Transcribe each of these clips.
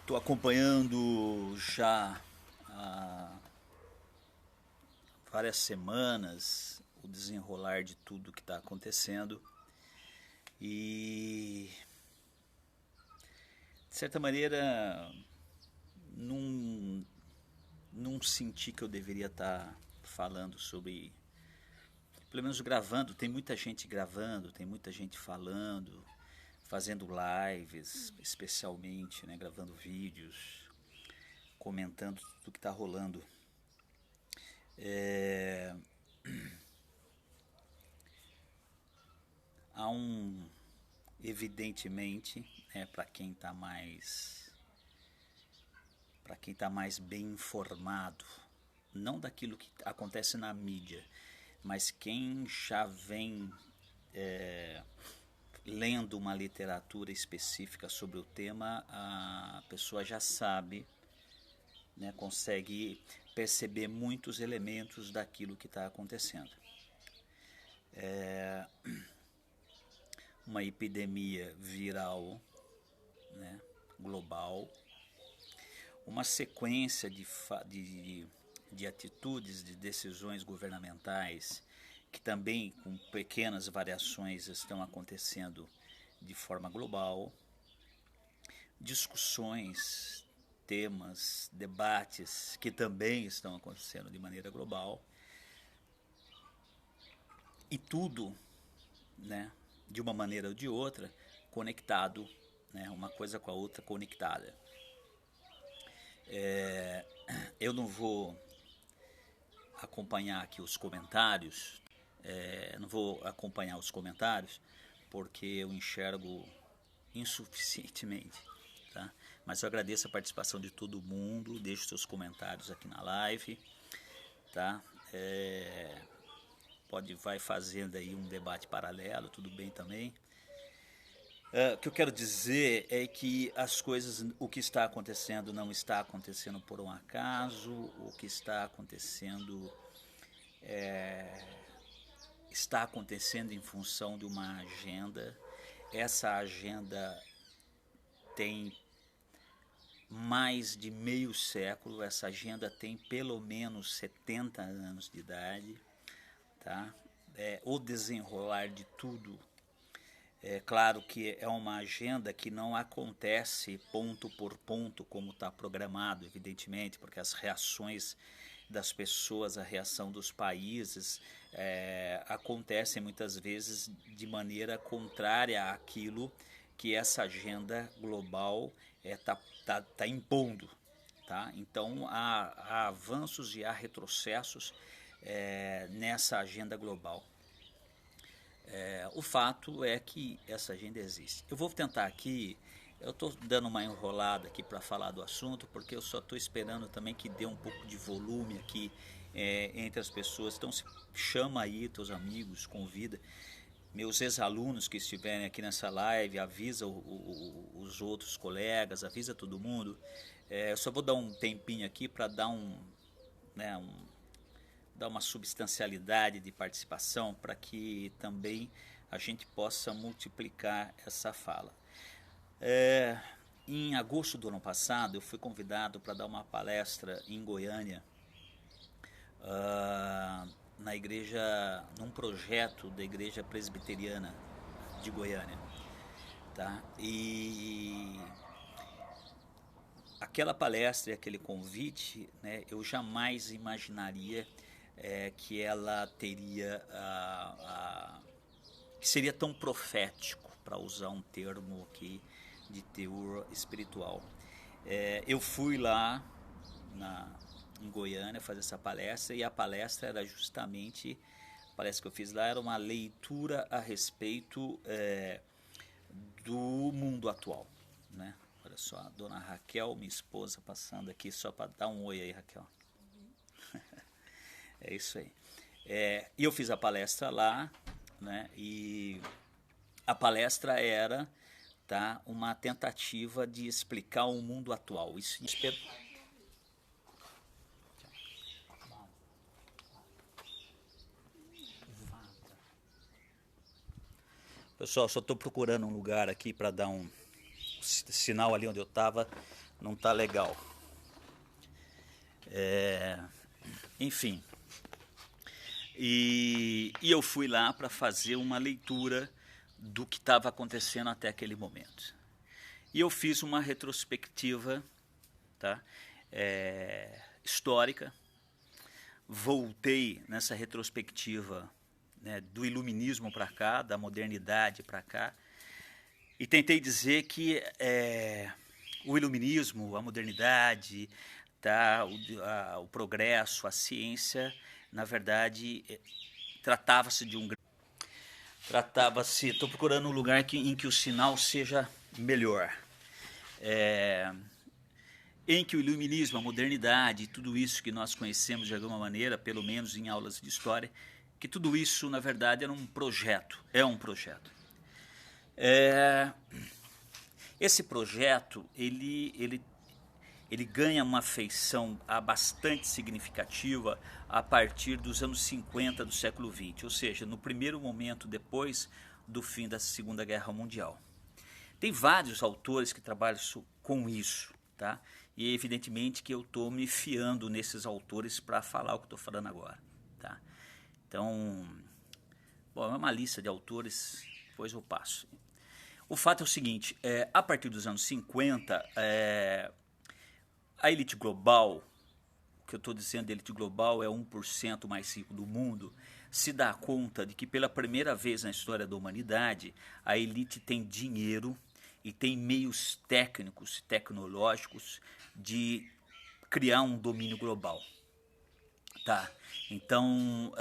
Estou acompanhando já há várias semanas o desenrolar de tudo que está acontecendo e, de certa maneira, não, não senti que eu deveria estar falando sobre, pelo menos gravando. Tem muita gente gravando, tem muita gente falando, fazendo lives, especialmente, né, gravando vídeos, comentando tudo que está rolando. É, há um, evidentemente, né, para quem tá mais bem informado, não daquilo que acontece na mídia, mas quem já vem lendo uma literatura específica sobre o tema, a pessoa já sabe, né, consegue perceber muitos elementos daquilo que está acontecendo. Uma epidemia viral, né, global, uma sequência de atitudes, de decisões governamentais que também, com pequenas variações, estão acontecendo de forma global, discussões, temas, debates que também estão acontecendo de maneira global, e tudo, né, de uma maneira ou de outra, conectado, né, uma coisa com a outra conectada. Eu não vou acompanhar aqui os comentários, não vou acompanhar os comentários porque eu enxergo insuficientemente, tá? Mas eu agradeço a participação de todo mundo, deixo seus comentários aqui na live, tá? Vai fazendo aí um debate paralelo, tudo bem também. O que eu quero dizer é que as coisas, o que está acontecendo não está acontecendo por um acaso, o que está acontecendo em função de uma agenda. Essa agenda tem mais de meio século, essa agenda tem pelo menos 70 anos de idade, tá? O desenrolar de tudo. É claro que é uma agenda que não acontece ponto por ponto como está programado, evidentemente, porque as reações das pessoas, a reação dos países acontecem muitas vezes de maneira contrária àquilo que essa agenda global tá impondo. Tá? Então há avanços e há retrocessos nessa agenda global. O fato é que essa agenda existe. Eu vou tentar aqui, eu estou dando uma enrolada aqui para falar do assunto, porque eu só estou esperando também que dê um pouco de volume aqui entre as pessoas. Então chama aí teus amigos, convida meus ex-alunos que estiverem aqui nessa live, avisa os outros colegas, avisa todo mundo. Eu só vou dar um tempinho aqui para dar dar uma substancialidade de participação para que também a gente possa multiplicar essa fala. Em agosto do ano passado, eu fui convidado para dar uma palestra em Goiânia, na igreja, num projeto da Igreja Presbiteriana de Goiânia. Tá? E aquela palestra e aquele convite, né, eu jamais imaginaria que ela teria que seria tão profético, para usar um termo aqui de teor espiritual. Eu fui lá em Goiânia fazer essa palestra, e a palestra era justamente, a palestra que eu fiz lá era uma leitura a respeito do mundo atual, né? Olha só, a dona Raquel, minha esposa, passando aqui só para dar um oi aí, Raquel. É isso aí. E eu fiz a palestra lá, né? E a palestra era, tá, uma tentativa de explicar o mundo atual. Isso Pessoal, só estou procurando um lugar aqui para dar um sinal ali onde eu estava, não está legal. Enfim, e eu fui lá para fazer uma leitura do que estava acontecendo até aquele momento. E eu fiz uma retrospectiva, tá? Histórica. Voltei nessa retrospectiva, né, do iluminismo para cá, da modernidade para cá, e tentei dizer que o iluminismo, a modernidade, tá, o progresso, a ciência, na verdade, estou procurando um lugar em que o sinal seja melhor. Em que o iluminismo, a modernidade, tudo isso que nós conhecemos de alguma maneira, pelo menos em aulas de história, que tudo isso, na verdade, era um projeto, é um projeto. Esse projeto, ele ganha uma feição bastante significativa a partir dos anos 50 do século XX, ou seja, no primeiro momento depois do fim da Segunda Guerra Mundial. Tem vários autores que trabalham com isso, tá? E evidentemente que eu estou me fiando nesses autores para falar o que estou falando agora, tá? Então, bom, é uma lista de autores, depois eu passo. O fato é o seguinte, a partir dos anos 50, a elite global, o que eu estou dizendo de elite global é 1% mais rico do mundo, se dá conta de que pela primeira vez na história da humanidade, a elite tem dinheiro e tem meios técnicos, tecnológicos de criar um domínio global. Tá? Então,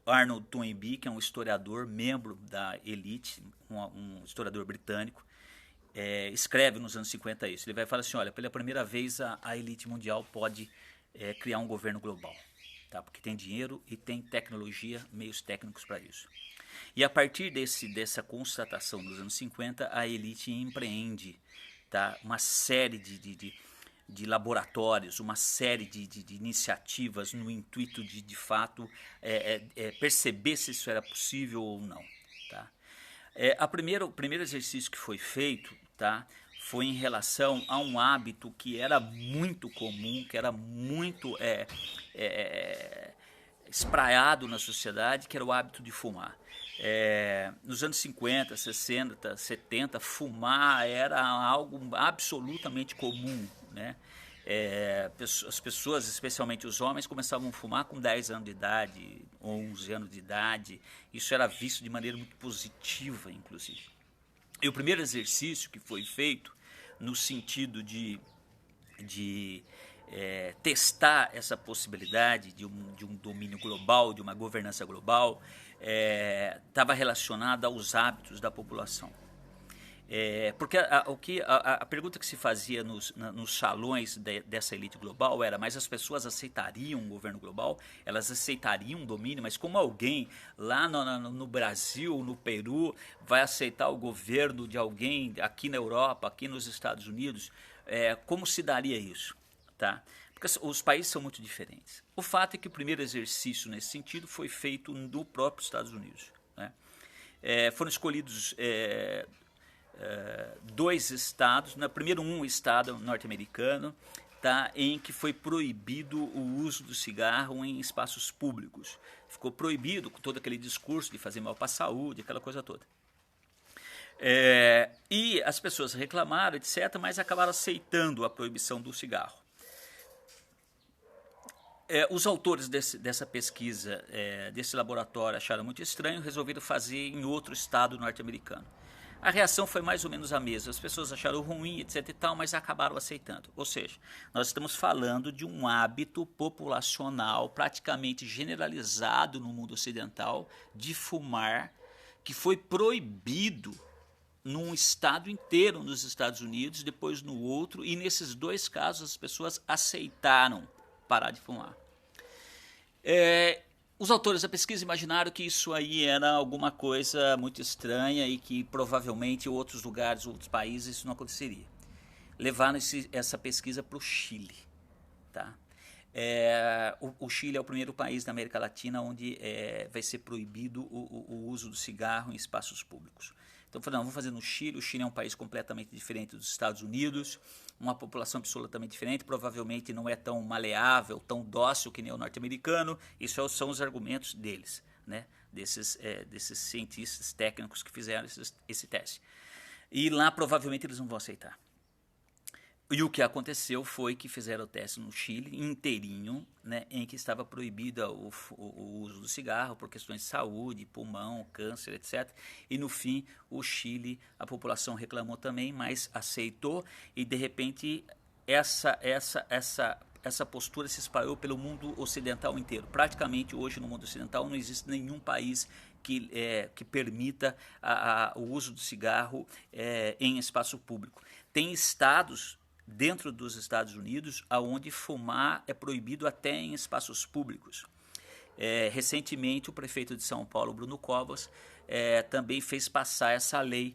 Arnold Toynbee, que é um historiador, membro da elite, um historiador britânico, escreve nos anos 50 isso. Ele vai falar assim, olha, pela primeira vez a elite mundial pode criar um governo global, tá? Porque tem dinheiro e tem tecnologia, meios técnicos para isso. E a partir dessa constatação nos anos 50, a elite empreende, tá, uma série de laboratórios, uma série de iniciativas no intuito de fato, perceber se isso era possível ou não. Tá? O primeiro exercício que foi feito, tá, foi em relação a um hábito que era muito comum, que era muito espraiado na sociedade, que era o hábito de fumar. Nos anos 50, 60, 70, fumar era algo absolutamente comum, né? As pessoas, especialmente os homens, começavam a fumar com 10 anos de idade, 11 anos de idade. Isso era visto de maneira muito positiva, inclusive. E o primeiro exercício que foi feito no sentido de testar essa possibilidade de um domínio global, de uma governança global, estava relacionada aos hábitos da população. Porque a pergunta que se fazia nos salões dessa elite global era, mas as pessoas aceitariam um governo global? Elas aceitariam um domínio? Mas como alguém lá no Brasil, no Peru, vai aceitar o governo de alguém aqui na Europa, aqui nos Estados Unidos? Como se daria isso? Tá? Porque os países são muito diferentes. O fato é que o primeiro exercício nesse sentido foi feito no próprio Estados Unidos. Né? Foram escolhidos 2 estados, primeiro um estado norte-americano, tá, em que foi proibido o uso do cigarro em espaços públicos. Ficou proibido com todo aquele discurso de fazer mal para a saúde, aquela coisa toda. E as pessoas reclamaram, etc., mas acabaram aceitando a proibição do cigarro. Os autores dessa pesquisa, desse laboratório, acharam muito estranho, resolveram fazer em outro estado norte-americano. A reação foi mais ou menos a mesma, as pessoas acharam ruim, etc. e tal, mas acabaram aceitando. Ou seja, nós estamos falando de um hábito populacional praticamente generalizado no mundo ocidental de fumar, que foi proibido num estado inteiro nos Estados Unidos, depois no outro, e nesses 2 casos as pessoas aceitaram parar de fumar. Os autores da pesquisa imaginaram que isso aí era alguma coisa muito estranha e que provavelmente em outros lugares, outros países, isso não aconteceria. Levaram essa pesquisa para o Chile. Tá? O Chile é o primeiro país da América Latina onde vai ser proibido o uso do cigarro em espaços públicos. Então, falei, não, vamos fazer no Chile. O Chile é um país completamente diferente dos Estados Unidos, uma população absolutamente diferente, provavelmente não é tão maleável, tão dócil que nem o norte-americano. Isso são os argumentos deles, né? desses cientistas técnicos que fizeram esse teste. E lá provavelmente eles não vão aceitar. E o que aconteceu foi que fizeram o teste no Chile inteirinho, né, em que estava proibido o uso do cigarro por questões de saúde, pulmão, câncer, etc. E no fim, o Chile, a população reclamou também, mas aceitou e de repente essa postura se espalhou pelo mundo ocidental inteiro. Praticamente hoje no mundo ocidental não existe nenhum país que permita o uso do cigarro em espaço público. Tem estados dentro dos Estados Unidos, onde fumar é proibido até em espaços públicos. Recentemente, o prefeito de São Paulo, Bruno Covas, também fez passar essa lei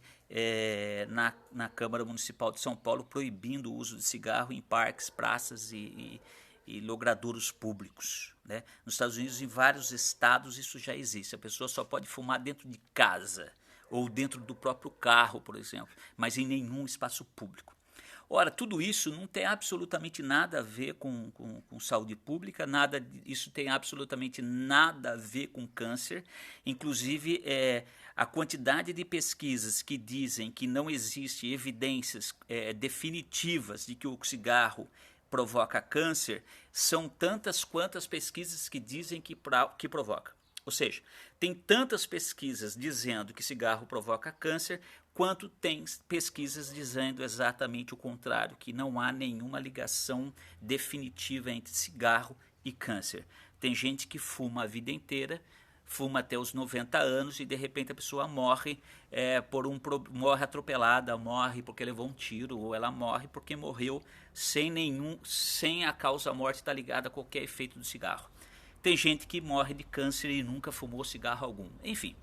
na Câmara Municipal de São Paulo, proibindo o uso de cigarro em parques, praças e logradouros públicos, né? Nos Estados Unidos, em vários estados, isso já existe. A pessoa só pode fumar dentro de casa ou dentro do próprio carro, por exemplo, mas em nenhum espaço público. Ora, tudo isso não tem absolutamente nada a ver com saúde pública, isso tem absolutamente nada a ver com câncer. Inclusive, a quantidade de pesquisas que dizem que não existe evidências definitivas de que o cigarro provoca câncer são tantas quantas pesquisas que dizem que provoca. Ou seja, tem tantas pesquisas dizendo que cigarro provoca câncer, quanto tem pesquisas dizendo exatamente o contrário, que não há nenhuma ligação definitiva entre cigarro e câncer. Tem gente que fuma a vida inteira, fuma até os 90 anos e de repente a pessoa morre morre atropelada, morre porque levou um tiro, ou ela morre porque morreu sem a causa-morte estar ligada a qualquer efeito do cigarro. Tem gente que morre de câncer e nunca fumou cigarro algum. Enfim,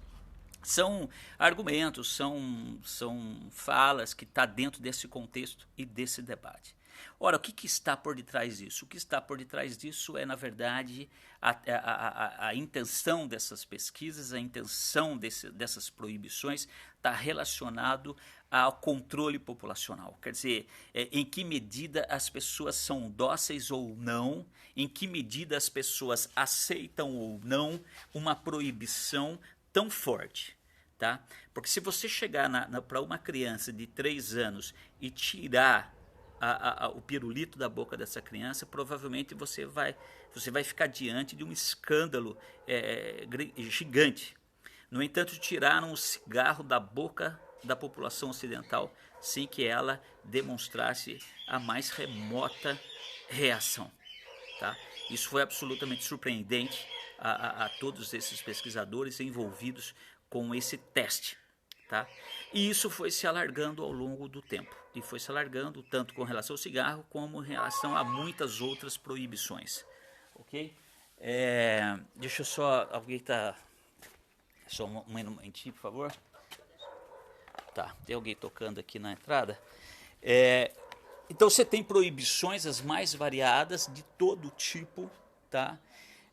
são argumentos, são falas que estão dentro desse contexto e desse debate. Ora, o que está por detrás disso? O que está por detrás disso é, na verdade, a intenção dessas pesquisas, a intenção dessas proibições está relacionado ao controle populacional. Quer dizer, em que medida as pessoas são dóceis ou não, em que medida as pessoas aceitam ou não uma proibição tão forte. Tá? Porque se você chegar para uma criança de 3 anos e tirar o pirulito da boca dessa criança, provavelmente você vai ficar diante de um escândalo gigante. No entanto, tiraram o cigarro da boca da população ocidental sem que ela demonstrasse a mais remota reação. Tá? Isso foi absolutamente surpreendente a todos esses pesquisadores envolvidos com esse teste. Tá? E isso foi se alargando ao longo do tempo. E foi se alargando tanto com relação ao cigarro como em relação a muitas outras proibições. Ok? Deixa eu só... Alguém está... Só um momentinho, por favor. Tá, tem alguém tocando aqui na entrada. Então você tem proibições as mais variadas de todo tipo, tá?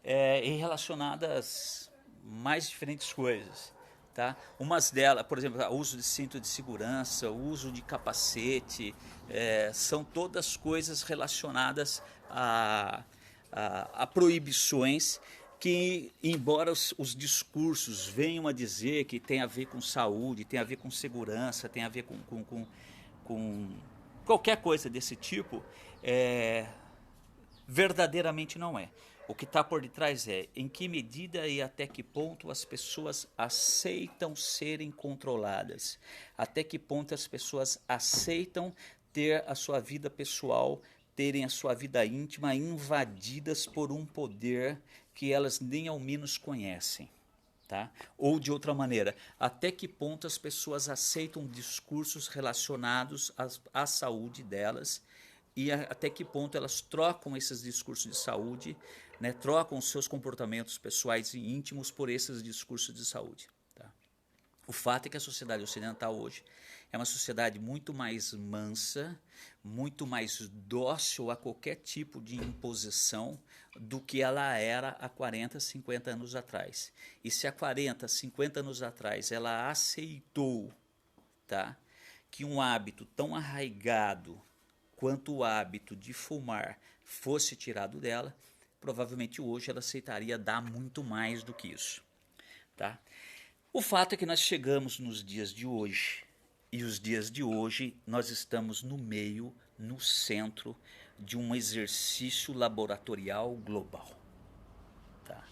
E relacionadas a mais diferentes coisas. Tá? Umas delas, por exemplo, o uso de cinto de segurança, o uso de capacete, são todas coisas relacionadas a proibições que, embora os discursos venham a dizer que tem a ver com saúde, tem a ver com segurança, tem a ver com qualquer coisa desse tipo, verdadeiramente não é. O que está por detrás é em que medida e até que ponto as pessoas aceitam serem controladas, até que ponto as pessoas aceitam ter a sua vida pessoal, terem a sua vida íntima invadidas por um poder que elas nem ao menos conhecem. Tá? Ou de outra maneira, até que ponto as pessoas aceitam discursos relacionados à saúde delas e até que ponto elas trocam esses discursos de saúde, né, trocam os seus comportamentos pessoais e íntimos por esses discursos de saúde. Tá? O fato é que a sociedade ocidental hoje é uma sociedade muito mais mansa, muito mais dócil a qualquer tipo de imposição do que ela era há 40, 50 anos atrás. E se há 40, 50 anos atrás ela aceitou, tá, que um hábito tão arraigado quanto o hábito de fumar fosse tirado dela, provavelmente hoje ela aceitaria dar muito mais do que isso. Tá? O fato é que nós chegamos nos dias de hoje, e os dias de hoje nós estamos no meio, no centro de um exercício laboratorial global. Tá?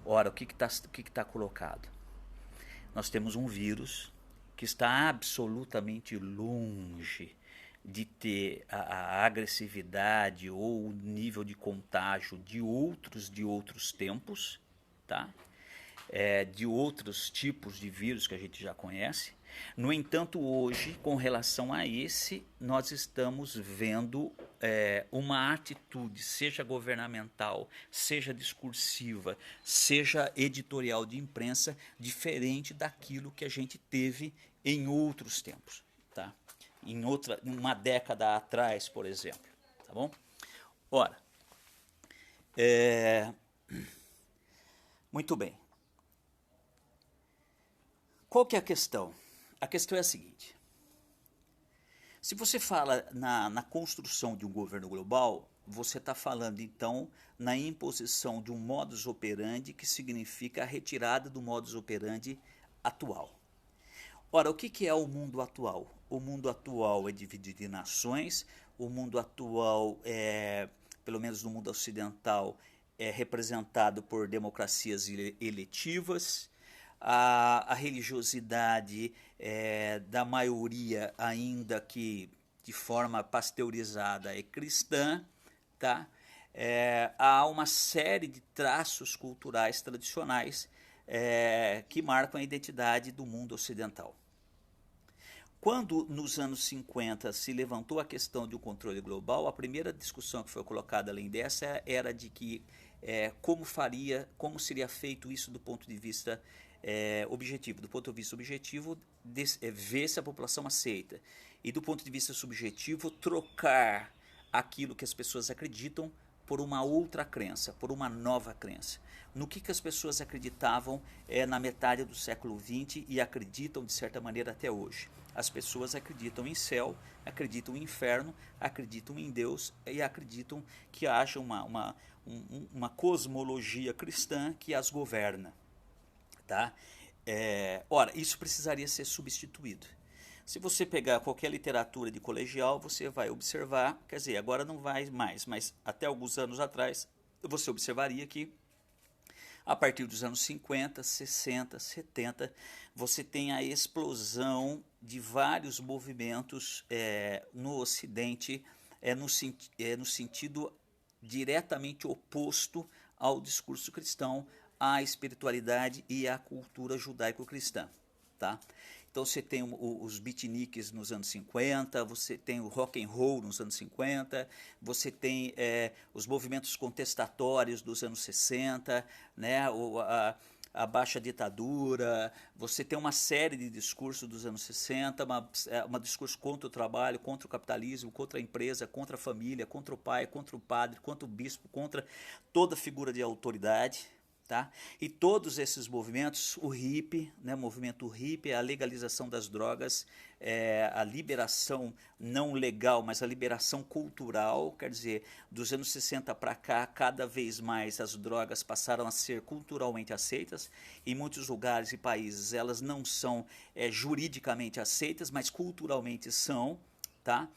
Ora, o que está colocado? Nós temos um vírus que está absolutamente longe de ter a agressividade ou o nível de contágio de outros tempos, tá? De outros tipos de vírus que a gente já conhece. No entanto, hoje, com relação a esse, nós estamos vendo uma atitude, seja governamental, seja discursiva, seja editorial de imprensa, diferente daquilo que a gente teve em outros tempos, tá? Em uma década atrás, por exemplo, tá bom? Ora, muito bem. Qual que é a questão? A questão é a seguinte: se você fala na construção de um governo global, você está falando então na imposição de um modus operandi que significa a retirada do modus operandi atual. Ora, o que é o mundo atual? O mundo atual é dividido em nações, o mundo atual, pelo menos no mundo ocidental, é representado por democracias eletivas. A religiosidade da maioria, ainda que de forma pasteurizada, é cristã, tá? Há uma série de traços culturais tradicionais que marcam a identidade do mundo ocidental. Quando nos anos 50 se levantou a questão de um controle global, a primeira discussão que foi colocada além dessa era de que como seria feito isso do ponto de vista objetivo. Do ponto de vista objetivo, ver se a população aceita. E do ponto de vista subjetivo, trocar aquilo que as pessoas acreditam por uma outra crença, por uma nova crença. No que as pessoas acreditavam na metade do século XX e acreditam de certa maneira até hoje. As pessoas acreditam em céu, acreditam em inferno, acreditam em Deus e acreditam que haja uma cosmologia cristã que as governa. Tá? Ora, isso precisaria ser substituído. Se você pegar qualquer literatura de colegial, você vai observar, quer dizer, agora não vai mais, mas até alguns anos atrás, você observaria que a partir dos anos 50, 60, 70, você tem a explosão de vários movimentos no Ocidente, no sentido diretamente oposto ao discurso cristão, à espiritualidade e à cultura judaico-cristã. Tá? Então você tem os beatniks nos anos 50, você tem o rock and roll nos anos 50, você tem os movimentos contestatórios dos anos 60, né, a baixa ditadura, você tem uma série de discursos dos anos 60, uma discurso contra o trabalho, contra o capitalismo, contra a empresa, contra a família, contra o pai, contra o padre, contra o bispo, contra toda figura de autoridade. Tá? E todos esses movimentos, o hippie, né, movimento hippie, a legalização das drogas, a liberação não legal, mas a liberação cultural, quer dizer, dos anos 60 para cá, cada vez mais as drogas passaram a ser culturalmente aceitas. Em muitos lugares e países elas não são juridicamente aceitas, mas culturalmente são, tá?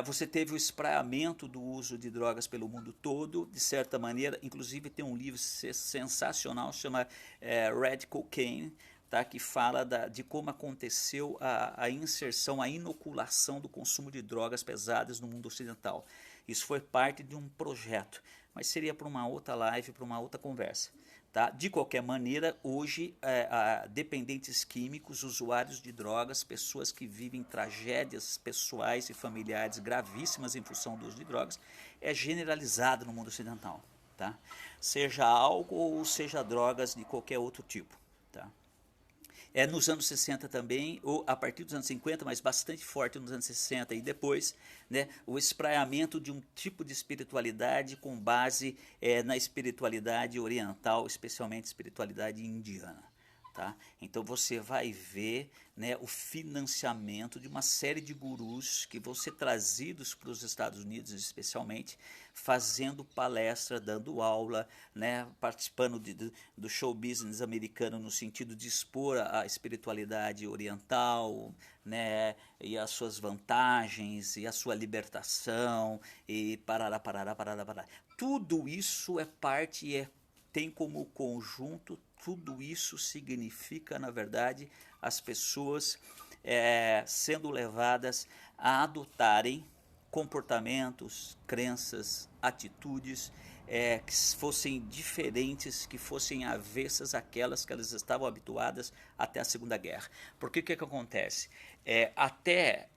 Você teve o espraiamento do uso de drogas pelo mundo todo, de certa maneira, inclusive tem um livro sensacional, chama Red Cocaine, tá, que fala de como aconteceu a inserção, a inoculação do consumo de drogas pesadas no mundo ocidental. Isso foi parte de um projeto, mas seria para uma outra live, para uma outra conversa. Tá? De qualquer maneira, hoje, dependentes químicos, usuários de drogas, pessoas que vivem tragédias pessoais e familiares gravíssimas em função do uso de drogas, é generalizado no mundo ocidental. Tá? Seja álcool ou seja drogas de qualquer outro tipo. Tá? nos anos 60 também, ou a partir dos anos 50, mas bastante forte nos anos 60 e depois, né, o espraiamento de um tipo de espiritualidade com base na espiritualidade oriental, especialmente espiritualidade indiana. Tá? Então você vai ver, né, o financiamento de uma série de gurus que vão ser trazidos para os Estados Unidos, especialmente, fazendo palestra, dando aula, né, participando do show business americano no sentido de expor a espiritualidade oriental, né, e as suas vantagens, e a sua libertação, e parará, parará, parará, parará. Tudo isso é parte, tem como conjunto, tudo isso significa, na verdade, as pessoas sendo levadas a adotarem comportamentos, crenças, atitudes que fossem diferentes, que fossem avessas àquelas que elas estavam habituadas até a Segunda Guerra. Porque o que acontece? Até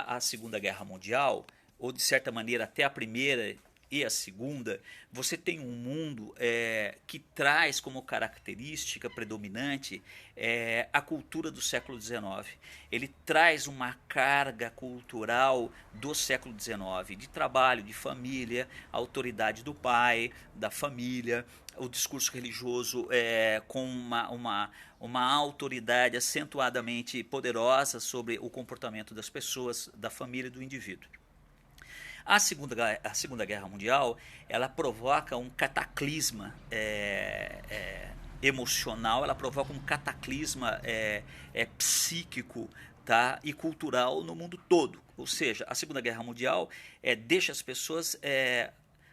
a Segunda Guerra Mundial, ou de certa maneira até a Primeira e a Segunda, você tem um mundo que traz como característica predominante a cultura do século XIX. Ele traz uma carga cultural do século XIX, de trabalho, de família, a autoridade do pai, da família, o discurso religioso com uma autoridade acentuadamente poderosa sobre o comportamento das pessoas, da família e do indivíduo. A Segunda Guerra Mundial, ela provoca um cataclisma emocional, ela provoca um cataclisma psíquico, tá, e cultural no mundo todo. Ou seja, a Segunda Guerra Mundial deixa as pessoas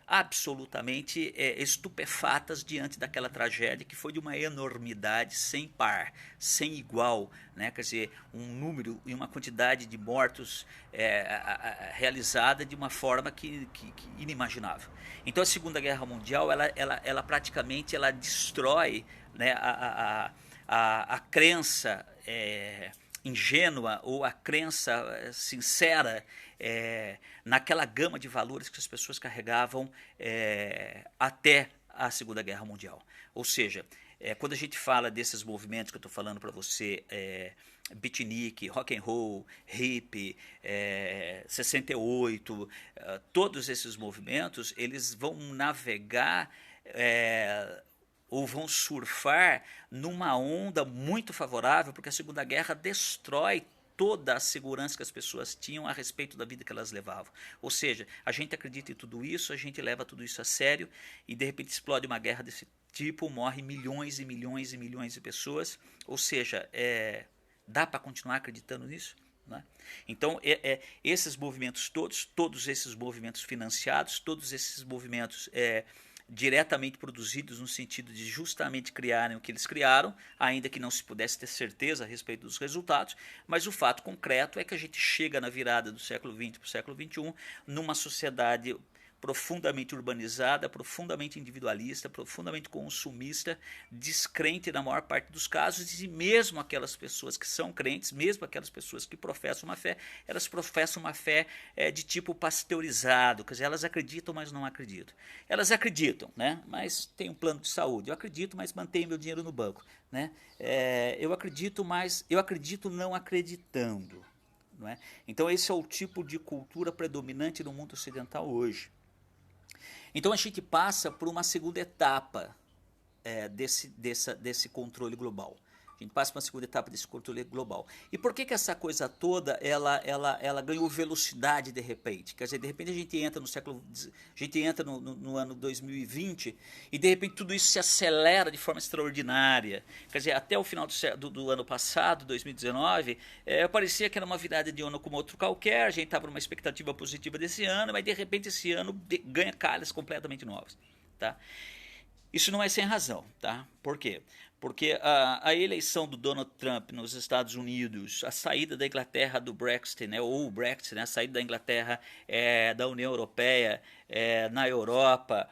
absolutamente estupefatas diante daquela tragédia que foi de uma enormidade sem par, sem igual, né? Quer dizer, um número e uma quantidade de mortos realizada de uma forma que inimaginável. Então a Segunda Guerra Mundial ela praticamente ela destrói, né, a crença ingênua ou a crença sincera naquela gama de valores que as pessoas carregavam até a Segunda Guerra Mundial. Ou seja, quando a gente fala desses movimentos que eu estou falando para você, beatnik, rock and roll, hip, 68, todos esses movimentos, eles vão navegar ou vão surfar numa onda muito favorável, porque a Segunda Guerra destrói toda a segurança que as pessoas tinham a respeito da vida que elas levavam. Ou seja, a gente acredita em tudo isso, a gente leva tudo isso a sério e de repente explode uma guerra desse tipo, morre milhões e milhões e milhões de pessoas. Ou seja, dá para continuar acreditando nisso? Né? Então, esses movimentos todos esses movimentos financiados, todos esses movimentos diretamente produzidos no sentido de justamente criarem o que eles criaram, ainda que não se pudesse ter certeza a respeito dos resultados, mas o fato concreto é que a gente chega na virada do século XX para o século XXI numa sociedade profundamente urbanizada, profundamente individualista, profundamente consumista, descrente na maior parte dos casos, e mesmo aquelas pessoas que são crentes, mesmo aquelas pessoas que professam uma fé, elas professam uma fé de tipo pasteurizado, quer dizer, elas acreditam, mas não acreditam. Elas acreditam, né? Mas tem um plano de saúde. Eu acredito, mas mantenho meu dinheiro no banco, né? Eu acredito, mas eu acredito não acreditando. Não é? Então esse é o tipo de cultura predominante no mundo ocidental hoje. Então a gente passa por uma segunda etapa desse controle global. A gente passa por uma segunda etapa desse controle global. E por que essa coisa toda ela ganhou velocidade de repente? Quer dizer, de repente a gente entra no ano 2020 e de repente tudo isso se acelera de forma extraordinária. Quer dizer, até o final do ano passado, 2019, parecia que era uma virada de ano como outro qualquer, a gente estava numa expectativa positiva desse ano, mas de repente esse ano ganha caras completamente novas. Tá? Isso não é sem razão. Tá? Por quê? Porque a eleição do Donald Trump nos Estados Unidos, a saída da Inglaterra do Brexit, né, ou o Brexit, né, a saída da Inglaterra da União Europeia na Europa,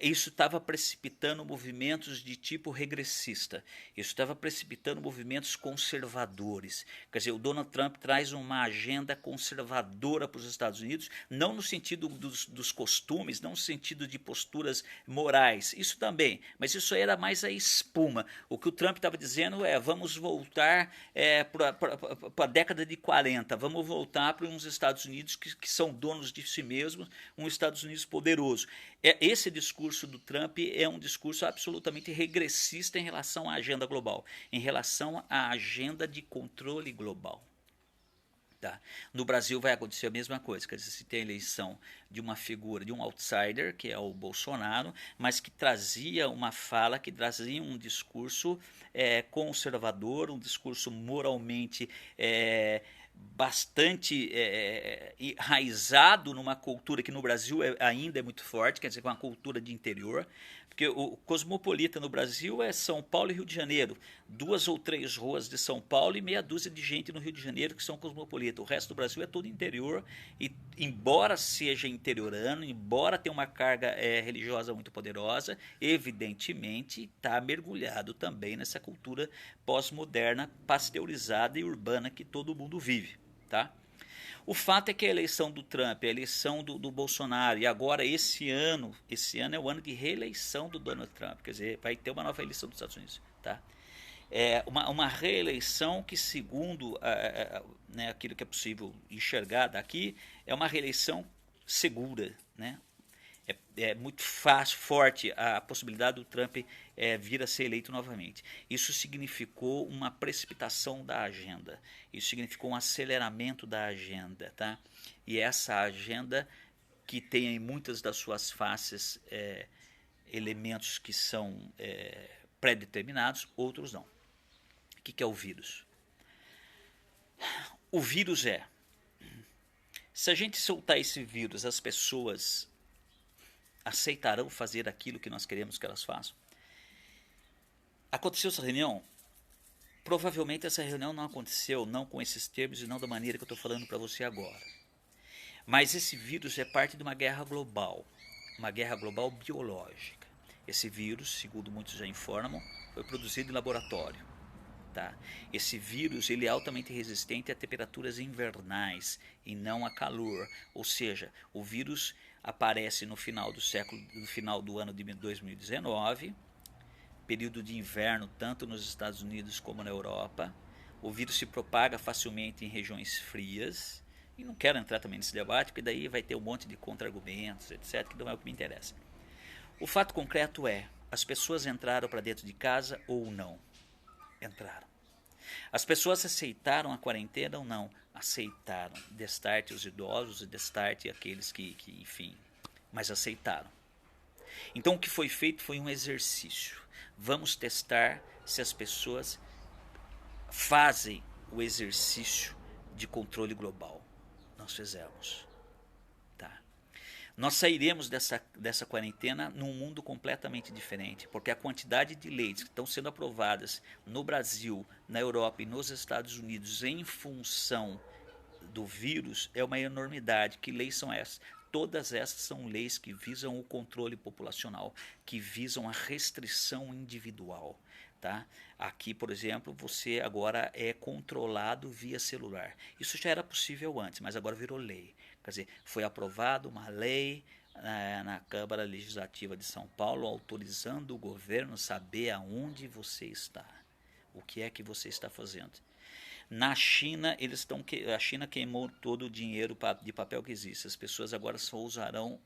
isso estava precipitando movimentos de tipo regressista, isso estava precipitando movimentos conservadores. Quer dizer, o Donald Trump traz uma agenda conservadora para os Estados Unidos, não no sentido dos costumes, não no sentido de posturas morais, isso também, mas isso aí era mais a espuma. O que o Trump estava dizendo é: vamos voltar para a década de 40, vamos voltar para uns Estados Unidos que são donos de si mesmos, um Estados Unidos poderoso. Esse discurso do Trump é um discurso absolutamente regressista em relação à agenda global, em relação à agenda de controle global. Tá. No Brasil vai acontecer a mesma coisa, quer dizer, se tem a eleição de uma figura, de um outsider, que é o Bolsonaro, mas que trazia uma fala, que trazia um discurso conservador, um discurso moralmente bastante enraizado numa cultura que no Brasil ainda é muito forte, quer dizer, uma cultura de interior, porque o cosmopolita no Brasil é São Paulo e Rio de Janeiro, 2 ou 3 ruas de São Paulo e meia dúzia de gente no Rio de Janeiro que são cosmopolitas. O resto do Brasil é todo interior e, embora seja interiorano, embora tenha uma carga religiosa muito poderosa, evidentemente está mergulhado também nessa cultura pós-moderna, pasteurizada e urbana que todo mundo vive, tá? O fato é que a eleição do Trump, a eleição do Bolsonaro, e agora esse ano é o ano de reeleição do Donald Trump, quer dizer, vai ter uma nova eleição dos Estados Unidos, tá? Uma reeleição que, segundo né, aquilo que é possível enxergar daqui, é uma reeleição segura, né? É muito fácil, forte a possibilidade do Trump vir a ser eleito novamente. Isso significou uma precipitação da agenda, isso significou um aceleramento da agenda, tá? E essa agenda, que tem em muitas das suas faces elementos que são pré-determinados, outros não. O que é o vírus? O vírus se a gente soltar esse vírus, as pessoas aceitarão fazer aquilo que nós queremos que elas façam? Aconteceu essa reunião? Provavelmente essa reunião não aconteceu, não com esses termos e não da maneira que eu estou falando para você agora. Mas esse vírus é parte de uma guerra global biológica. Esse vírus, segundo muitos já informam, foi produzido em laboratório. Tá? Esse vírus ele é altamente resistente a temperaturas invernais e não a calor, ou seja, o vírus aparece no final do ano de 2019, período de inverno tanto nos Estados Unidos como na Europa. O vírus se propaga facilmente em regiões frias, e não quero entrar também nesse debate, porque daí vai ter um monte de contra-argumentos, etc., que não é o que me interessa. O fato concreto as pessoas entraram para dentro de casa ou não? Entraram. As pessoas aceitaram a quarentena ou não? Aceitaram. Destarte os idosos e destarte aqueles que enfim, mas aceitaram. Então o que foi feito foi um exercício. Vamos testar se as pessoas fazem o exercício de controle global. Nós fizemos. Tá. Nós sairemos dessa quarentena num mundo completamente diferente, porque a quantidade de leis que estão sendo aprovadas no Brasil, na Europa e nos Estados Unidos em função do vírus é uma enormidade. Que leis são essas? Todas essas são leis que visam o controle populacional, que visam a restrição individual. Tá? Aqui, por exemplo, você agora é controlado via celular. Isso já era possível antes, mas agora virou lei. Quer dizer, foi aprovada uma lei na Câmara Legislativa de São Paulo autorizando o governo a saber aonde você está, o que é que você está fazendo. Na China, a China queimou todo o dinheiro de papel que existe. As pessoas agora só usarão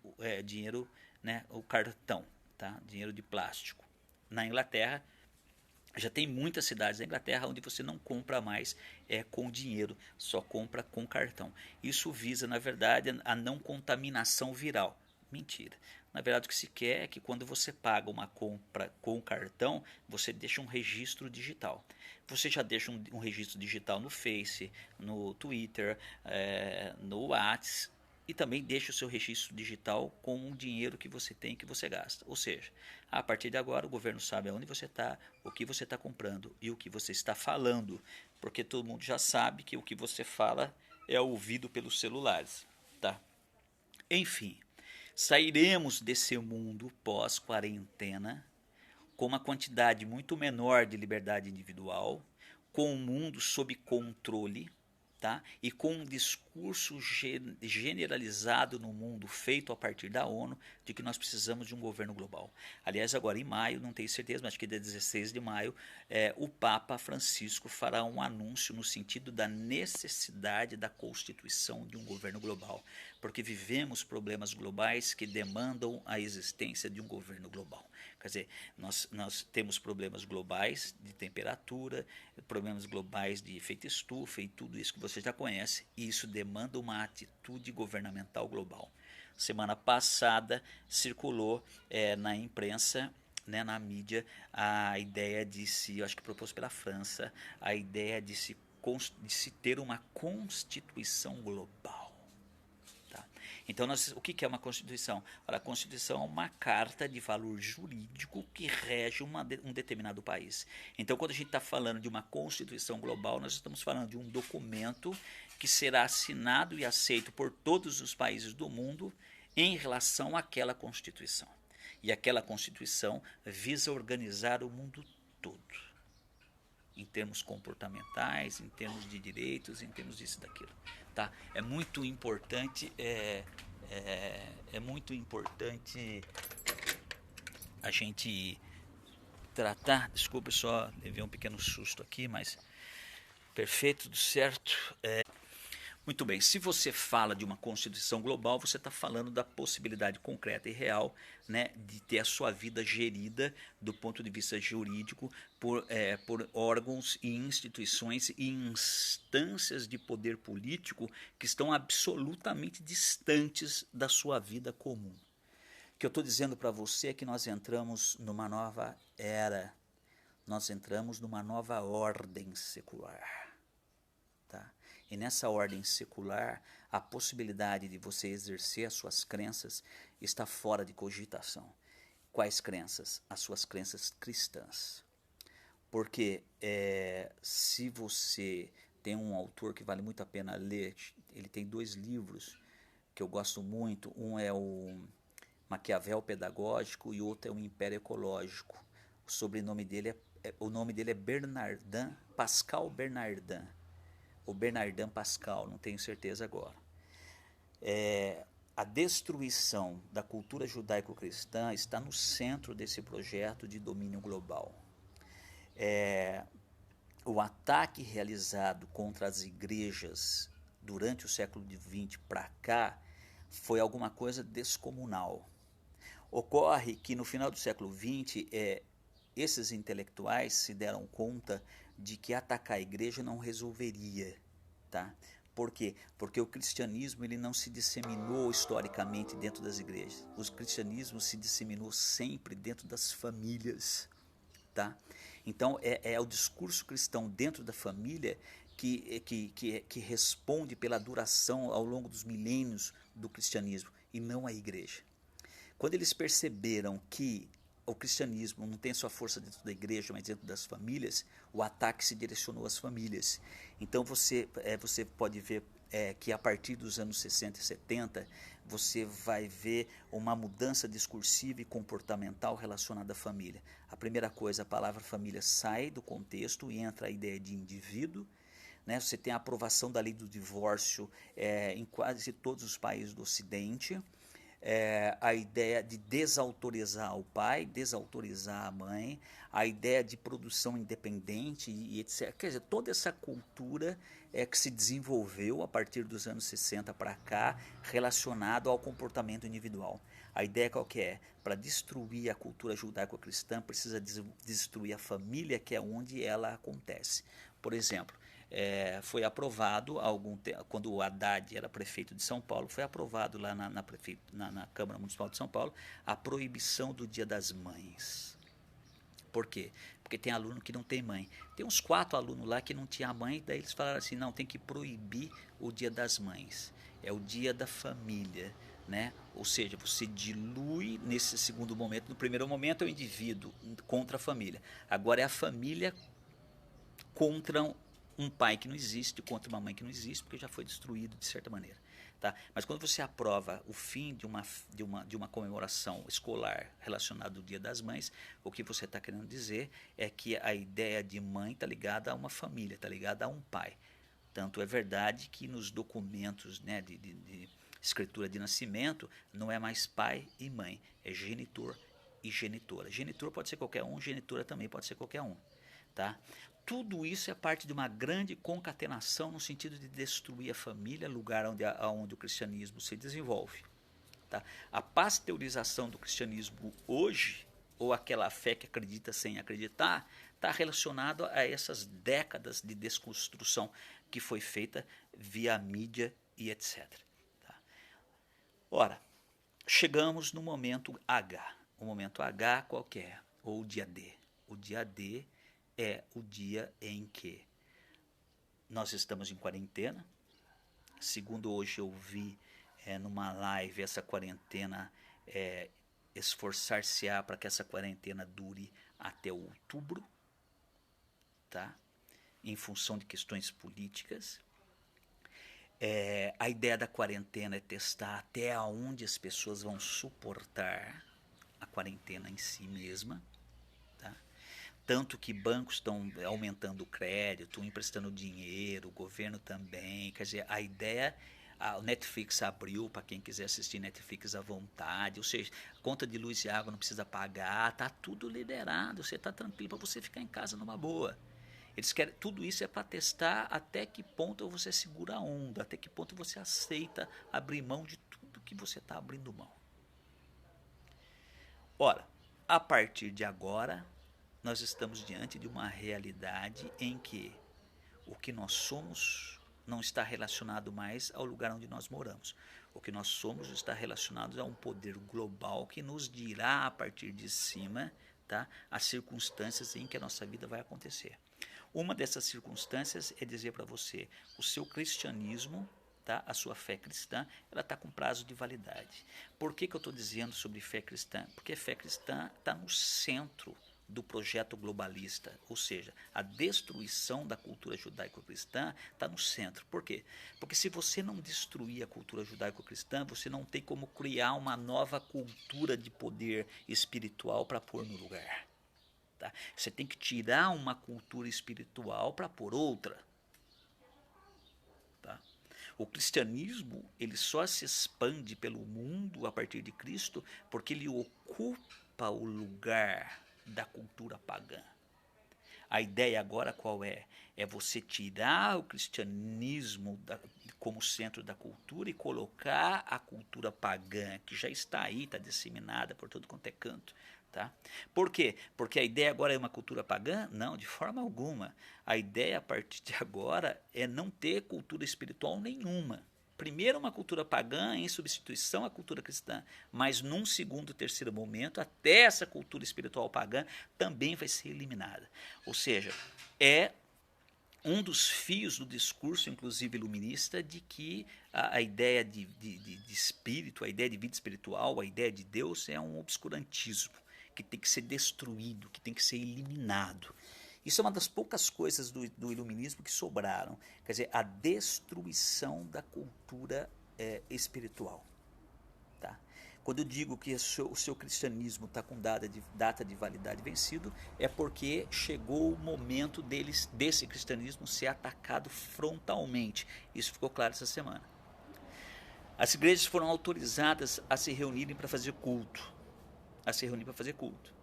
dinheiro, né, o cartão, tá? Dinheiro de plástico. Na Inglaterra, já tem muitas cidades da Inglaterra onde você não compra mais com dinheiro, só compra com cartão. Isso visa, na verdade, a não contaminação viral. Mentira. Na verdade, o que se quer é que quando você paga uma compra com cartão, você deixa um registro digital. Você já deixa um registro digital no Face, no Twitter, no WhatsApp, e também deixa o seu registro digital com o dinheiro que você tem, que você gasta. Ou seja, a partir de agora o governo sabe aonde você está, o que você está comprando e o que você está falando, porque todo mundo já sabe que o que você fala é ouvido pelos celulares. Tá? Enfim, Sairemos desse mundo pós-quarentena com uma quantidade muito menor de liberdade individual, com o mundo sob controle, tá? E com um discurso generalizado no mundo, feito a partir da ONU, de que nós precisamos de um governo global. Aliás, agora em maio, não tenho certeza, mas acho que dia 16 de maio, o Papa Francisco fará um anúncio no sentido da necessidade da constituição de um governo global, porque vivemos problemas globais que demandam a existência de um governo global. Quer dizer, nós temos problemas globais de temperatura, problemas globais de efeito estufa e tudo isso que você já conhece, e isso demanda uma atitude governamental global. Semana passada circulou na imprensa, né, na mídia, a ideia de se, eu acho que proposto pela França, a ideia de se ter uma constituição global. Então, o que é uma Constituição? A Constituição é uma carta de valor jurídico que rege um determinado país. Então, quando a gente está falando de uma Constituição global, nós estamos falando de um documento que será assinado e aceito por todos os países do mundo em relação àquela Constituição. E aquela Constituição visa organizar o mundo todo, em termos comportamentais, em termos de direitos, em termos disso e daquilo. Tá? É muito importante, muito importante a gente tratar. Desculpa, só levei um pequeno susto aqui, mas perfeito, tudo certo. Muito bem, se você fala de uma Constituição global, você está falando da possibilidade concreta e real, né, de ter a sua vida gerida do ponto de vista jurídico por órgãos e instituições e instâncias de poder político que estão absolutamente distantes da sua vida comum. O que eu estou dizendo para você é que nós entramos numa nova era, nós entramos numa nova ordem secular. Tá? E nessa ordem secular, a possibilidade de você exercer as suas crenças está fora de cogitação. Quais crenças? As suas crenças cristãs. Porque se você tem um autor que vale muito a pena ler, ele tem 2 livros que eu gosto muito. Um é o Maquiavel Pedagógico e outro é o Império Ecológico. O sobrenome dele o nome dele é Bernardin, Pascal Bernardin. O Bernardin Pascal, não tenho certeza agora. A destruição da cultura judaico-cristã está no centro desse projeto de domínio global. O ataque realizado contra as igrejas durante o século XX para cá foi alguma coisa descomunal. Ocorre que no final do século XX, esses intelectuais se deram conta de que atacar a igreja não resolveria, tá? Por quê? Porque o cristianismo ele não se disseminou historicamente dentro das igrejas. O cristianismo se disseminou sempre dentro das famílias, tá? Então é o discurso cristão dentro da família que responde pela duração ao longo dos milênios do cristianismo e não a igreja. Quando eles perceberam que o cristianismo não tem sua força dentro da igreja, mas dentro das famílias, o ataque se direcionou às famílias. Então você pode ver que a partir dos anos 60 e 70, você vai ver uma mudança discursiva e comportamental relacionada à família. A primeira coisa, a palavra família sai do contexto e entra a ideia de indivíduo. Né? Você tem a aprovação da lei do divórcio em quase todos os países do Ocidente. A ideia de desautorizar o pai, desautorizar a mãe, a ideia de produção independente e etc. Quer dizer, toda essa cultura que se desenvolveu a partir dos anos 60 para cá, relacionado ao comportamento individual. A ideia qual que é? Para destruir a cultura judaico-cristã, precisa destruir a família, que é onde ela acontece. Por exemplo, foi aprovado, quando o Haddad era prefeito de São Paulo, foi aprovado lá na Câmara Municipal de São Paulo a proibição do Dia das Mães. Por quê? Porque tem aluno que não tem mãe. Tem uns 4 alunos lá que não tinha mãe, daí eles falaram assim, não, tem que proibir o Dia das Mães. É o dia da família, né? Ou seja, você dilui nesse segundo momento. No primeiro momento é o indivíduo contra a família. Agora é a família contra um pai que não existe, contra uma mãe que não existe, porque já foi destruído de certa maneira. Tá? Mas quando você aprova o fim de uma comemoração escolar relacionada ao Dia das Mães, o que você está querendo dizer é que a ideia de mãe está ligada a uma família, está ligada a um pai. Tanto é verdade que nos documentos, né, de escritura de nascimento não é mais pai e mãe, é genitor e genitora. Genitor pode ser qualquer um, genitora também pode ser qualquer um. Tá? Tudo isso é parte de uma grande concatenação no sentido de destruir a família, lugar onde o cristianismo se desenvolve. Tá? A pasteurização do cristianismo hoje, ou aquela fé que acredita sem acreditar, está relacionado a essas décadas de desconstrução que foi feita via mídia e etc. Tá? Ora, chegamos no momento H. O momento H qual que é? Ou o dia D. O dia D é o dia em que nós estamos em quarentena. Segundo hoje eu vi numa live, essa quarentena, esforçar-se-á para que essa quarentena dure até outubro, tá? Em função de questões políticas. A ideia da quarentena é testar até onde as pessoas vão suportar a quarentena em si mesma. Tá? Tanto que bancos estão aumentando o crédito, emprestando dinheiro, o governo também. Quer dizer, a ideia, o Netflix abriu para quem quiser assistir Netflix à vontade, ou seja, conta de luz e água não precisa pagar, está tudo liberado, você está tranquilo para você ficar em casa numa boa. Eles querem, tudo isso é para testar até que ponto você segura a onda, até que ponto você aceita abrir mão de tudo que você está abrindo mão. Ora, a partir de agora, nós estamos diante de uma realidade em que o que nós somos não está relacionado mais ao lugar onde nós moramos. O que nós somos está relacionado a um poder global que nos dirá a partir de cima, tá, as circunstâncias em que a nossa vida vai acontecer. Uma dessas circunstâncias é dizer para você, o seu cristianismo, tá, a sua fé cristã, ela está com prazo de validade. Por que eu estou dizendo sobre fé cristã? Porque fé cristã está no centro do projeto globalista, ou seja, a destruição da cultura judaico-cristã está no centro. Por quê? Porque se você não destruir a cultura judaico-cristã, você não tem como criar uma nova cultura de poder espiritual para pôr no lugar. Tá? Você tem que tirar uma cultura espiritual para pôr outra. Tá? O cristianismo ele só se expande pelo mundo a partir de Cristo porque ele ocupa o lugar da cultura pagã. A ideia agora qual é? É você tirar o cristianismo como centro da cultura e colocar a cultura pagã, que já está aí, está disseminada por todo quanto é canto. Tá? Por quê? Porque a ideia agora é uma cultura pagã? Não, de forma alguma. A ideia a partir de agora é não ter cultura espiritual nenhuma. Primeiro uma cultura pagã em substituição à cultura cristã, mas num segundo, terceiro momento, até essa cultura espiritual pagã também vai ser eliminada. Ou seja, é um dos fios do discurso, inclusive iluminista, de que a ideia de espírito, a ideia de vida espiritual, a ideia de Deus é um obscurantismo que tem que ser destruído, que tem que ser eliminado. Isso é uma das poucas coisas do iluminismo que sobraram, quer dizer, a destruição da cultura espiritual. Tá? Quando eu digo que o seu cristianismo está com data de validade vencido, é porque chegou o momento desse cristianismo ser atacado frontalmente. Isso ficou claro essa semana. As igrejas foram autorizadas a se reunirem para fazer culto.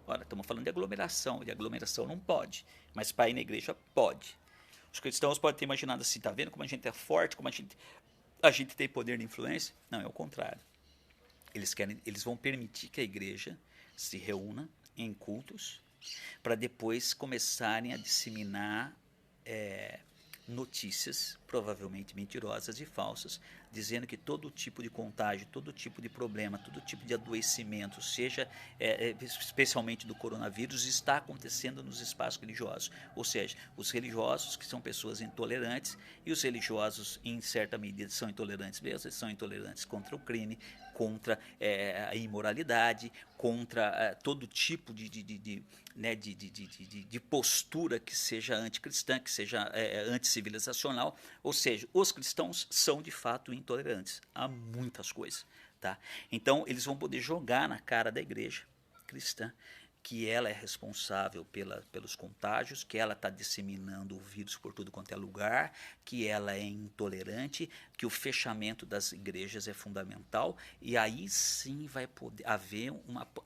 Ora, estamos falando de aglomeração não pode, mas para ir na igreja pode. Os cristãos podem ter imaginado assim, tá vendo como a gente é forte, como a gente tem poder de influência? Não, é o contrário. Eles vão permitir que a igreja se reúna em cultos para depois começarem a disseminar notícias, provavelmente mentirosas e falsas, dizendo que todo tipo de contágio, todo tipo de problema, todo tipo de adoecimento, seja especialmente do coronavírus, está acontecendo nos espaços religiosos. Ou seja, os religiosos, que são pessoas intolerantes, e os religiosos, em certa medida, são intolerantes mesmo, eles são intolerantes contra o crime, contra a imoralidade, contra todo tipo de postura que seja anticristã, que seja anticivilizacional, Ou seja, os cristãos são de fato intolerantes a muitas coisas. Tá? Então, eles vão poder jogar na cara da igreja cristã que ela é responsável pelos contágios, que ela está disseminando o vírus por tudo quanto é lugar, que ela é intolerante, que o fechamento das igrejas é fundamental, e aí sim vai poder haver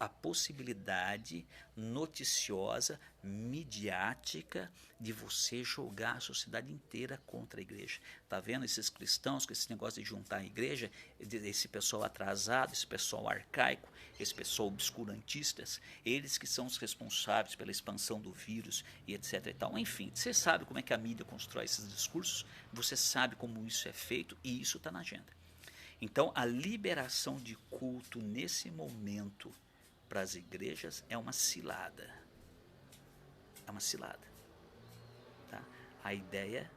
a possibilidade noticiosa, midiática, de você jogar a sociedade inteira contra a igreja. Tá vendo esses cristãos com esse negócio de juntar a igreja, esse pessoal atrasado, esse pessoal arcaico, esse pessoal obscurantistas, eles que são os responsáveis pela expansão do vírus e etc e tal. Enfim, você sabe como é que a mídia constrói esses discursos, você sabe como isso é feito e isso está na agenda. Então, a liberação de culto nesse momento para as igrejas é uma cilada. É uma cilada. Tá? A ideia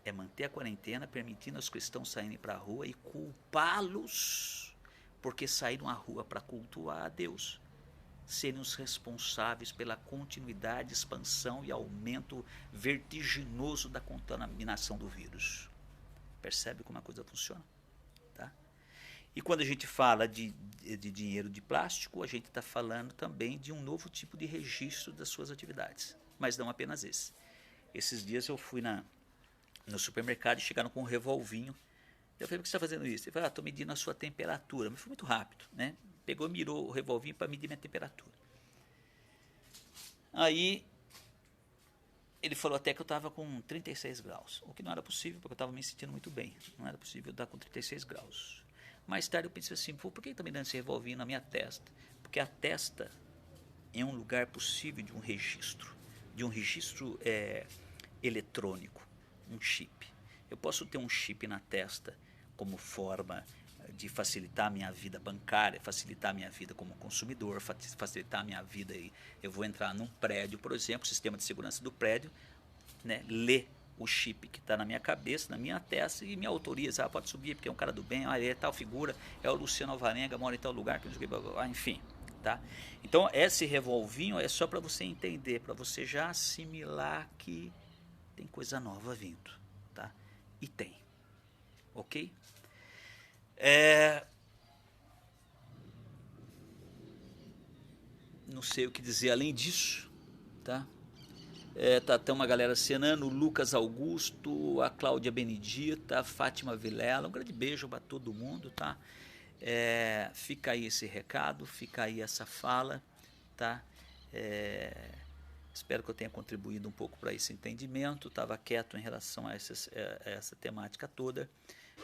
é manter a quarentena, permitindo aos cristãos saírem para a rua e culpá-los porque saíram à rua para cultuar a Deus, serem os responsáveis pela continuidade, expansão e aumento vertiginoso da contaminação do vírus. Percebe como a coisa funciona? Tá? E quando a gente fala de dinheiro de plástico, a gente está falando também de um novo tipo de registro das suas atividades, mas não apenas esse. Esses dias eu fui no supermercado e chegaram com um revolvinho. Eu falei, por que você está fazendo isso? Ele falou, estou medindo a sua temperatura. Mas foi muito rápido, né? Pegou e mirou o revolvinho para medir minha temperatura. Aí, ele falou até que eu estava com 36 graus, o que não era possível, porque eu estava me sentindo muito bem. Não era possível eu estar com 36 graus. Mais tarde eu pensei assim, por que ele está me dando esse revolvinho na minha testa? Porque a testa é um lugar possível de um registro eletrônico, um chip. Eu posso ter um chip na testa como forma de facilitar a minha vida bancária, facilitar a minha vida como consumidor, facilitar a minha vida. Eu vou entrar num prédio, por exemplo, o sistema de segurança do prédio, né, lê o chip que está na minha cabeça, na minha testa, e me autoriza, pode subir, porque é um cara do bem, ele é tal figura, é o Luciano Alvarenga, mora em tal lugar, enfim. Tá? Então, esse revolvinho é só para você entender, para você já assimilar que tem coisa nova vindo. Tá? E tem. Ok? Não sei o que dizer além disso. Tá? Tem uma galera cenando, o Lucas Augusto, a Cláudia Benedita, a Fátima Vilela. Um grande beijo para todo mundo. Tá? Fica aí esse recado, fica aí essa fala. Tá? Espero que eu tenha contribuído um pouco para esse entendimento. Estava quieto em relação a essa temática toda,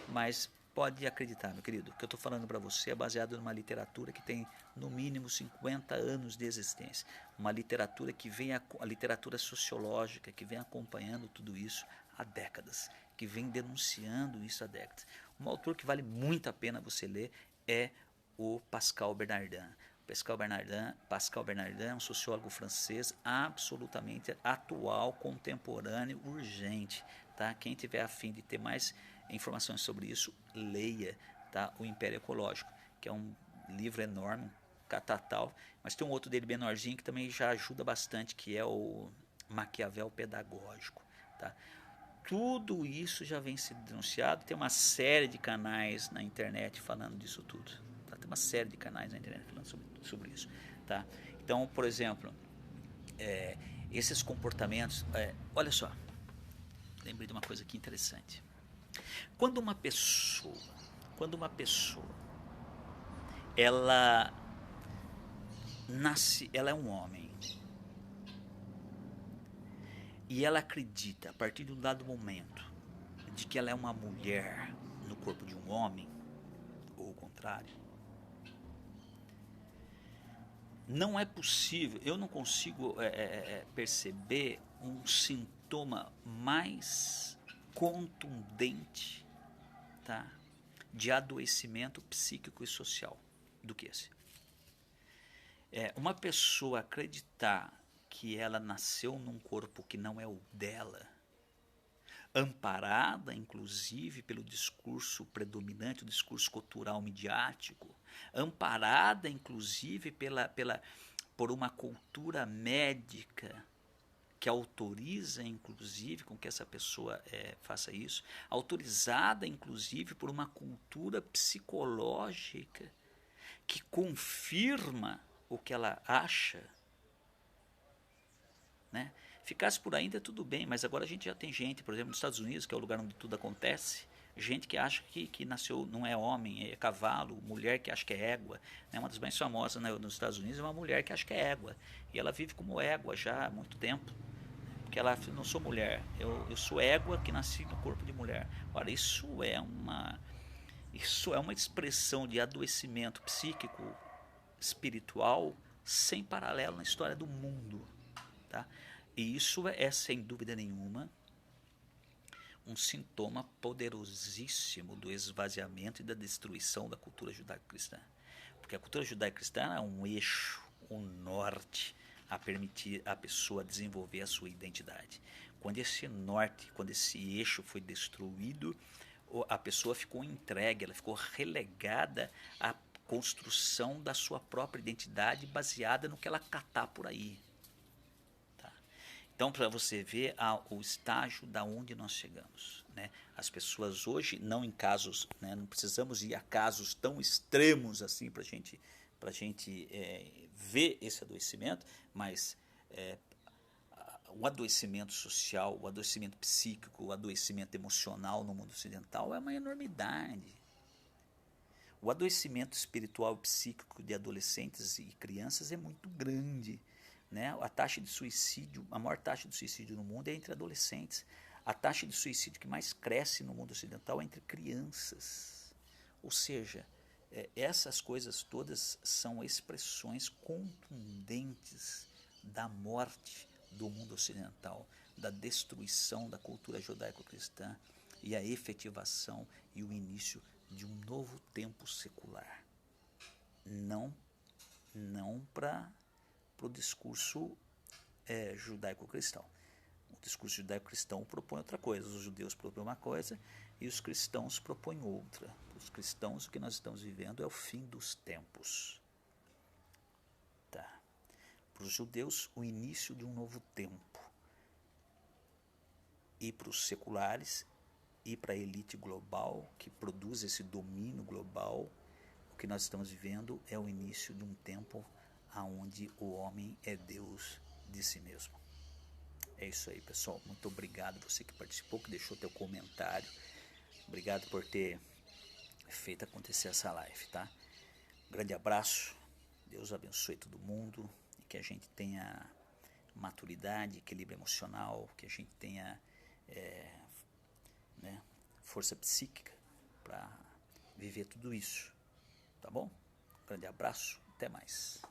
mas pode acreditar, meu querido, que eu estou falando para você é baseado numa literatura que tem no mínimo 50 anos de existência. Uma literatura que vem, a literatura sociológica, que vem acompanhando tudo isso há décadas, que vem denunciando isso há décadas. Um autor que vale muito a pena você ler é o Pascal Bernardin. Pascal Bernardin é um sociólogo francês absolutamente atual, contemporâneo, urgente. Tá? Quem tiver a fim de ter mais informações sobre isso, leia, tá? O Império Ecológico, que é um livro enorme, catatal, mas tem um outro dele menorzinho que também já ajuda bastante, que é o Maquiavel Pedagógico. Tá? Tudo isso já vem sendo denunciado, tem uma série de canais na internet falando disso tudo. Tá? Tem uma série de canais na internet falando sobre isso. Tá? Então, por exemplo, esses comportamentos... olha só, lembrei de uma coisa aqui interessante. Quando uma pessoa ela nasce, ela é um homem e ela acredita a partir de um dado momento de que ela é uma mulher no corpo de um homem, ou o contrário, não é possível, eu não consigo perceber um sintoma mais contundente, tá, de adoecimento psíquico e social do que esse. Uma pessoa acreditar que ela nasceu num corpo que não é o dela, amparada inclusive pelo discurso predominante, o discurso cultural midiático, amparada inclusive por uma cultura médica que autoriza, inclusive, com que essa pessoa faça isso, autorizada, inclusive, por uma cultura psicológica que confirma o que ela acha, né? Ficasse por ainda tudo bem, mas agora a gente já tem gente, por exemplo, nos Estados Unidos, que é o lugar onde tudo acontece, gente que acha que nasceu, não é homem, é cavalo, mulher que acha que é égua, né? Uma das mais famosas, né, nos Estados Unidos é uma mulher que acha que é égua, e ela vive como égua já há muito tempo, porque ela não sou mulher, eu sou égua que nasci no corpo de mulher. Ora, isso é uma expressão de adoecimento psíquico, espiritual, sem paralelo na história do mundo, tá? E isso é, sem dúvida nenhuma, um sintoma poderosíssimo do esvaziamento e da destruição da cultura judaico-cristã. Porque a cultura judaico-cristã é um eixo, um norte a permitir a pessoa desenvolver a sua identidade. Quando esse norte, quando esse eixo foi destruído, a pessoa ficou entregue, ela ficou relegada à construção da sua própria identidade baseada no que ela catar por aí. Então, para você ver o estágio da onde nós chegamos, né? As pessoas hoje, não em casos, né, não precisamos ir a casos tão extremos assim para a gente ver esse adoecimento, mas o adoecimento social, o adoecimento psíquico, o adoecimento emocional no mundo ocidental é uma enormidade. O adoecimento espiritual e psíquico de adolescentes e crianças é muito grande. Né? A taxa de suicídio, a maior taxa de suicídio no mundo é entre adolescentes. A taxa de suicídio que mais cresce no mundo ocidental é entre crianças. Ou seja, essas coisas todas são expressões contundentes da morte do mundo ocidental, da destruição da cultura judaico-cristã e a efetivação e o início de um novo tempo secular. Não para o discurso judaico-cristão. O discurso judaico-cristão propõe outra coisa, os judeus propõem uma coisa e os cristãos propõem outra. Para os cristãos, o que nós estamos vivendo é o fim dos tempos. Tá. Para os judeus, o início de um novo tempo. E para os seculares e para a elite global, que produz esse domínio global, o que nós estamos vivendo é o início de um tempo aonde o homem é Deus de si mesmo. É isso aí, pessoal. Muito obrigado você que participou, que deixou teu comentário. Obrigado por ter feito acontecer essa live, tá? Um grande abraço. Deus abençoe todo mundo e que a gente tenha maturidade, equilíbrio emocional, que a gente tenha força psíquica para viver tudo isso, tá bom? Um grande abraço, até mais.